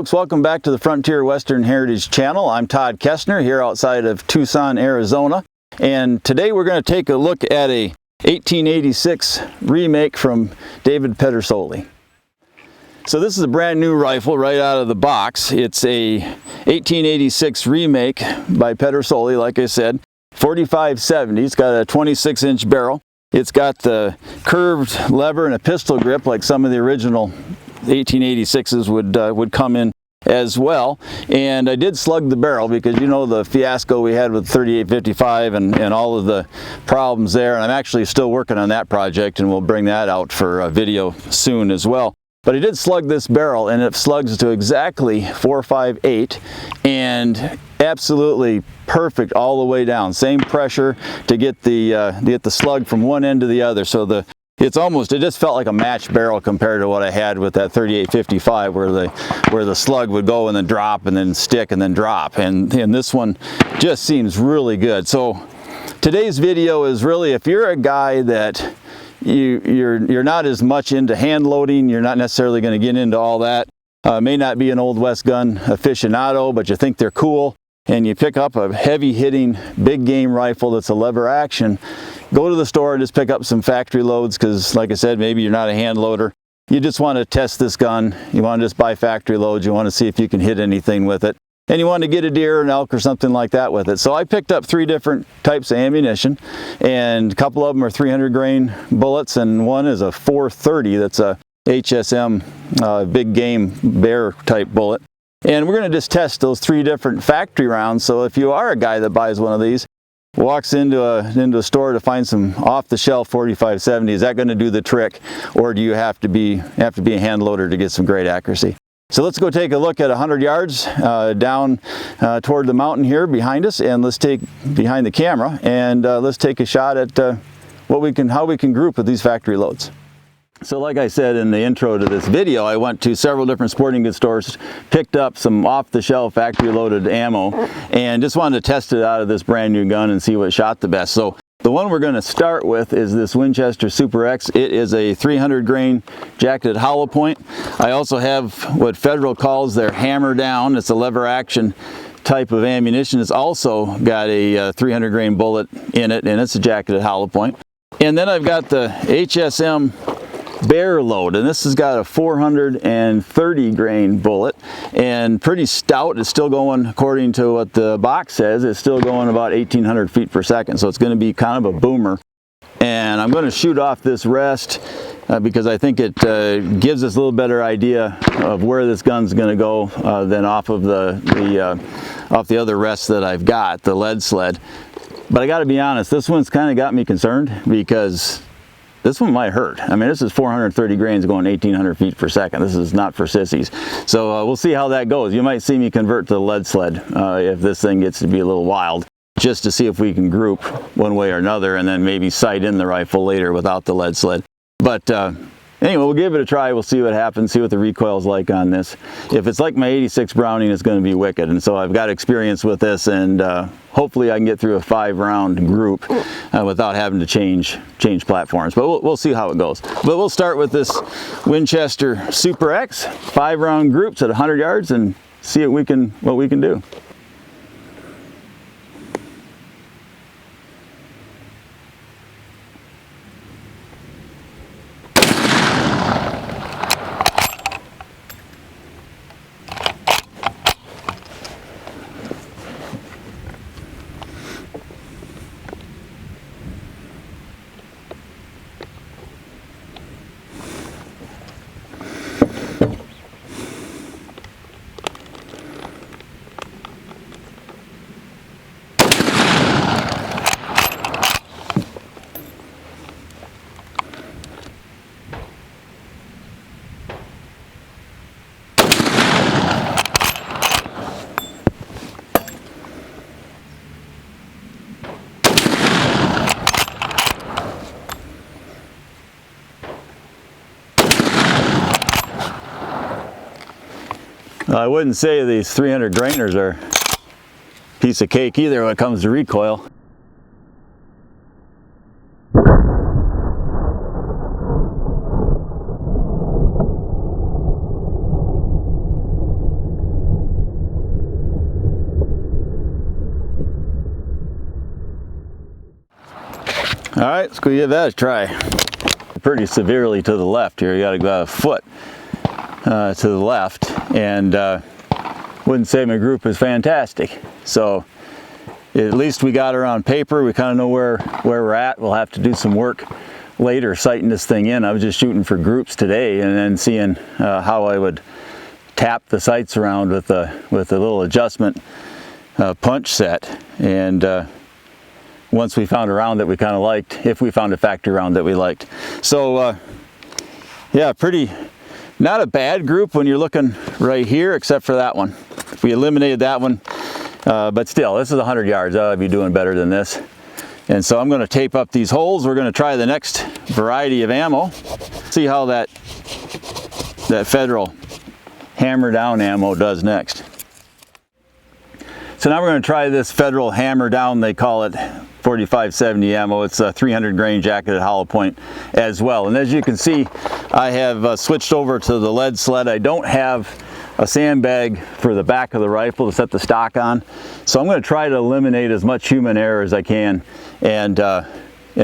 folks, welcome back to the Frontier Western Heritage Channel. I'm Todd Kestner here outside of Tucson, Arizona. And today we're going to take a look at a 1886 remake from David Pedersoli. So this is a brand new rifle right out of the box. It's a 1886 remake by Pedersoli, like I said. 4570. It's got a 26-inch barrel. It's got the curved lever and a pistol grip like some of the original 1886s would come in as well. And I did slug the barrel because you know the fiasco we had with 3855 and all of the problems there. And I'm actually still working on that project, and we'll bring that out for a video soon as well. But I did slug this barrel, and it slugs to exactly 458 and absolutely perfect all the way down. Same pressure to get the slug from one end to the other. So it just felt like a matched barrel compared to what I had with that 3855, where the slug would go and then drop and then stick and then drop. And this one just seems really good. So today's video is really, if you're a guy that you're not as much into hand loading, you're not necessarily going to get into all that, may not be an Old West gun aficionado, but you think they're cool, and you pick up a heavy hitting big game rifle that's a lever action, go to the store and just pick up some factory loads, because like I said, maybe you're not a hand loader. You just want to test this gun. You want to just buy factory loads. You want to see if you can hit anything with it. And you want to get a deer, an elk, or something like that with it. So I picked up 3 different types of ammunition, and a couple of them are 300 grain bullets, and one is a 430 that's a HSM big game bear type bullet. And we're going to just test those 3 different factory rounds. So if you are a guy that buys one of these, walks into a store to find some off-the-shelf 4570, is that going to do the trick, or do you have to be a hand loader to get some great accuracy? So let's go take a look at 100 yards down toward the mountain here behind us, and let's take behind the camera, and let's take a shot at how we can group with these factory loads. So like I said in the intro to this video, I went to several different sporting goods stores, picked up some off-the-shelf factory loaded ammo, and just wanted to test it out of this brand new gun and see what shot the best. So the one we're going to start with is this Winchester Super X. It is a 300 grain jacketed hollow point. I also have what Federal calls their hammer down. It's a lever action type of ammunition. It's also got a 300 grain bullet in it, and it's a jacketed hollow point. And then I've got the HSM bear load, and this has got a 430 grain bullet and pretty stout. It's still going, according to what the box says, it's still going about 1800 feet per second, so it's going to be kind of a boomer. And I'm going to shoot off this rest because I think it gives us a little better idea of where this gun's going to go than off of off the other rests that I've got, the lead sled. But I got to be honest, this one's kind of got me concerned because this one might hurt. I mean, this is 430 grains going 1800 feet per second. This is not for sissies. So we'll see how that goes. You might see me convert to the lead sled if this thing gets to be a little wild, just to see if we can group one way or another, and then maybe sight in the rifle later without the lead sled. But anyway, we'll give it a try. We'll see what happens, see what the recoil's like on this. If it's like my 86 Browning, it's going to be wicked. And so I've got experience with this, and hopefully I can get through a 5-round group without having to change platforms. But we'll see how it goes. But we'll start with this Winchester Super X, 5-round groups at 100 yards, and see what we can do. I wouldn't say these 300 grainers are a piece of cake either when it comes to recoil. right, let's go give that a try. Pretty severely to the left here. You got to go a foot to the left, and wouldn't say my group is fantastic. So at least we got her on paper. We kind of know where we're at. We'll have to do some work later sighting this thing in. I was just shooting for groups today and then seeing how I would tap the sights around with a little adjustment punch set. And once we found a round that we kind of liked, if we found a factory round that we liked. So yeah, not a bad group when you're looking right here, except for that one. If we eliminated that one, but still, this is 100 yards. I'd be doing better than this. And so I'm going to tape up these holes. We're going to try the next variety of ammo. See how that Federal hammer down ammo does next. So now we're going to try this Federal hammer down, they call it 4570 ammo. It's a 300 grain jacketed hollow point as well. And as you can see, I have switched over to the lead sled. I don't have a sandbag for the back of the rifle to set the stock on. So I'm going to try to eliminate as much human error as I can and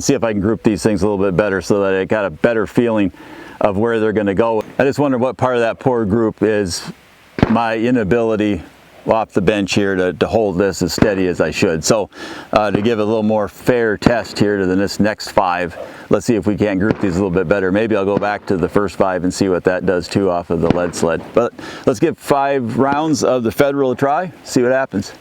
see if I can group these things a little bit better so that I got a better feeling of where they're going to go. I just wonder what part of that poor group is my inability off the bench here to hold this as steady as I should. So to give a little more fair test here to this next 5, let's see if we can't group these a little bit better. Maybe I'll go back to the first 5 and see what that does too off of the lead sled. But let's give 5 rounds of the Federal a try, see what happens.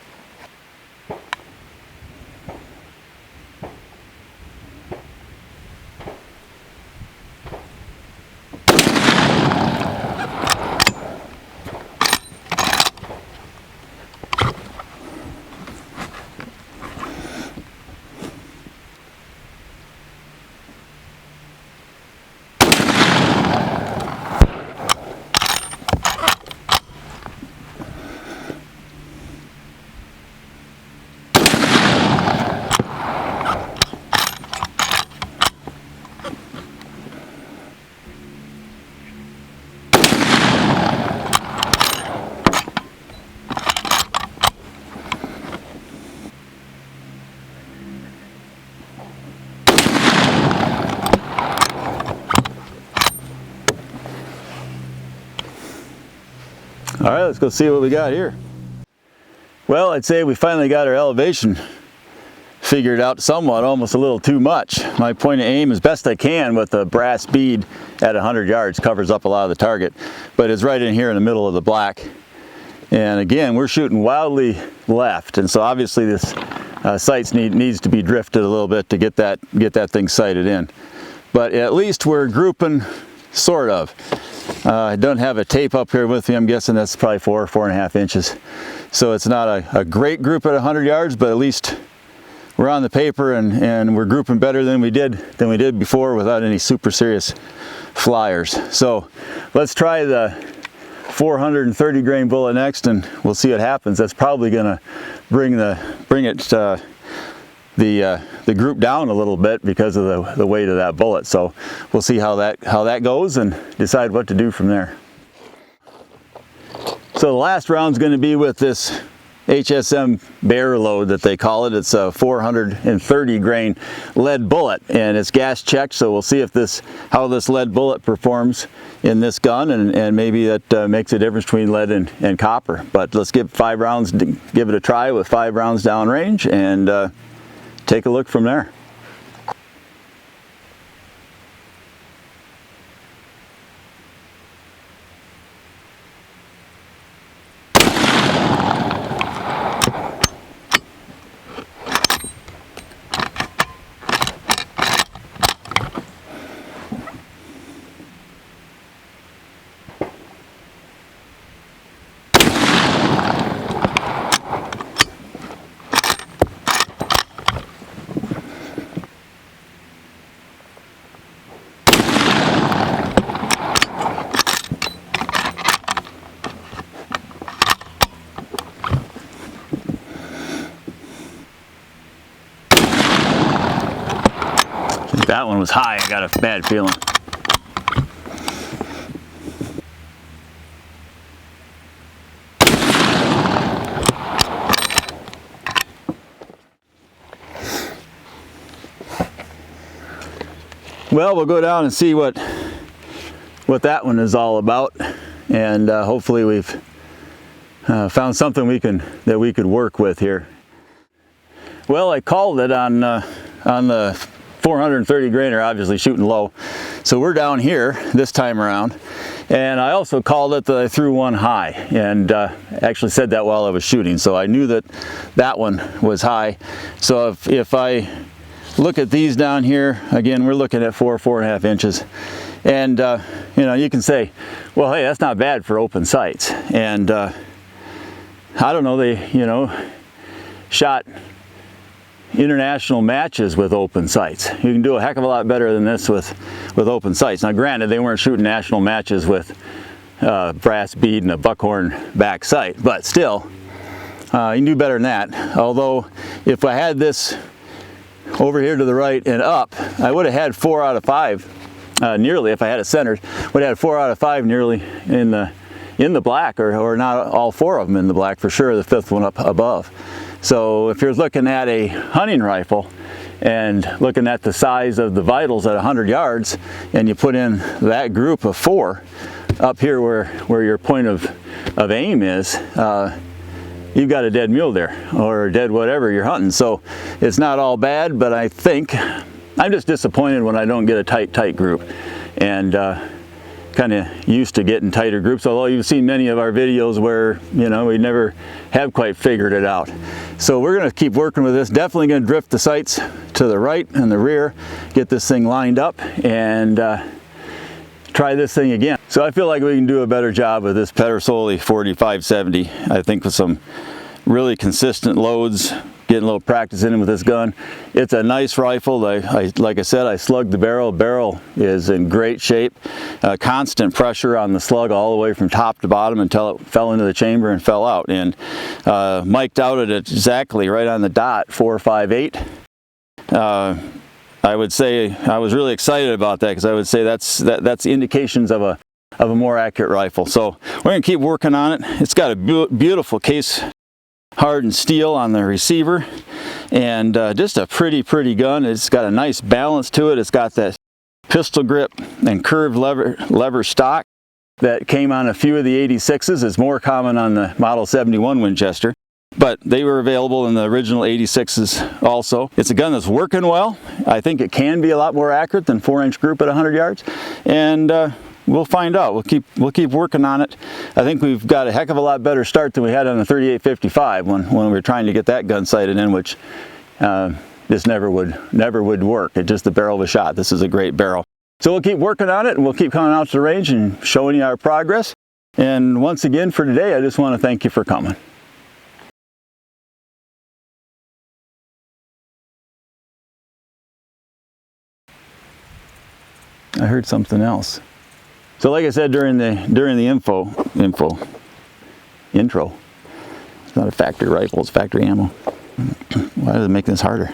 All right, let's go see what we got here. Well, I'd say we finally got our elevation figured out somewhat, almost a little too much. My point of aim as best I can with a brass bead at 100 yards covers up a lot of the target, but it's right in here in the middle of the black. And again, we're shooting wildly left, and so obviously this sights needs to be drifted a little bit to get that thing sighted in. But at least we're grouping, sort of. I don't have a tape up here with me. I'm guessing that's probably 4.5 inches. So it's not a great group at 100 yards, but at least we're on the paper and we're grouping better than we did before without any super serious flyers. So let's try the 430 grain bullet next, and we'll see what happens. That's probably going to bring the group down a little bit because of the weight of that bullet. So we'll see how that goes and decide what to do from there. So the last round's going to be with this HSM bear load that they call it. It's a 430 grain lead bullet, and it's gas checked, so we'll see if how this lead bullet performs in this gun, and maybe that makes a difference between lead and copper. But let's give 5 rounds, give it a try with 5 rounds downrange, and take a look from there. That one was high. I got a bad feeling. Well, we'll go down and see what that one is all about, and hopefully we've found something that we could work with here. Well, I called it on the 430 grainer, obviously shooting low. So we're down here this time around, and I also called it that I threw one high, and actually said that while I was shooting, so I knew that one was high. So if I look at these down here, again, we're looking at 4.5 inches, and you know, you can say, well, hey, that's not bad for open sights. And I don't know, they, you know, shot international matches with open sights. You can do a heck of a lot better than this with open sights. Now granted, they weren't shooting national matches with brass bead and a buckhorn back sight, but still, you can do better than that. Although if I had this over here to the right and up, I would have had 4 out of 5 nearly. If I had it centered, would have had 4 out of 5 nearly in the black, or not all 4 of them in the black for sure, the 5th one up above. So if you're looking at a hunting rifle and looking at the size of the vitals at 100 yards, and you put in that group of 4 up here where your point of aim is, you've got a dead mule there, or dead whatever you're hunting. So it's not all bad, but I think I'm just disappointed when I don't get a tight group, and kind of used to getting tighter groups, although you've seen many of our videos where, you know, we never have quite figured it out. So we're going to keep working with this. Definitely going to drift the sights to the right and the rear, get this thing lined up, and try this thing again. So I feel like we can do a better job with this Pedersoli 4570. I think with some really consistent loads, getting a little practice in with this gun. It's a nice rifle. Like I said, I slugged the barrel. Barrel is in great shape. Constant pressure on the slug all the way from top to bottom until it fell into the chamber and fell out. And mic'd out at exactly right on the dot, 4.58. I would say I was really excited about that, because I would say that's indications of a more accurate rifle. So we're gonna keep working on it. It's got a beautiful case hardened steel on the receiver, and just a pretty gun. It's got a nice balance to it. It's got that pistol grip and curved lever stock that came on a few of the 86s. It's more common on the Model 71 Winchester, but they were available in the original 86s also. It's a gun that's working well. I think it can be a lot more accurate than 4-inch group at 100 yards, and we'll find out. We'll keep working on it. I think we've got a heck of a lot better start than we had on the 3855 when we were trying to get that gun sighted in, which this never would work. It's just the barrel of a shot. This is a great barrel. So we'll keep working on it, and we'll keep coming out to the range and showing you our progress. And once again for today, I just want to thank you for coming. I heard something else. So like I said during the intro, it's not a factory rifle, it's factory ammo. Why does it make this harder?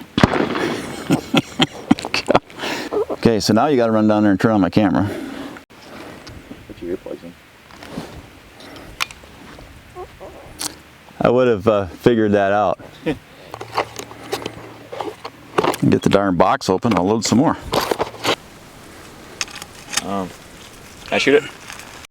Okay, so now you got to run down there and turn on my camera. Put your earplugs in. I would have figured that out. Get the darn box open, I'll load some more. Can I shoot it?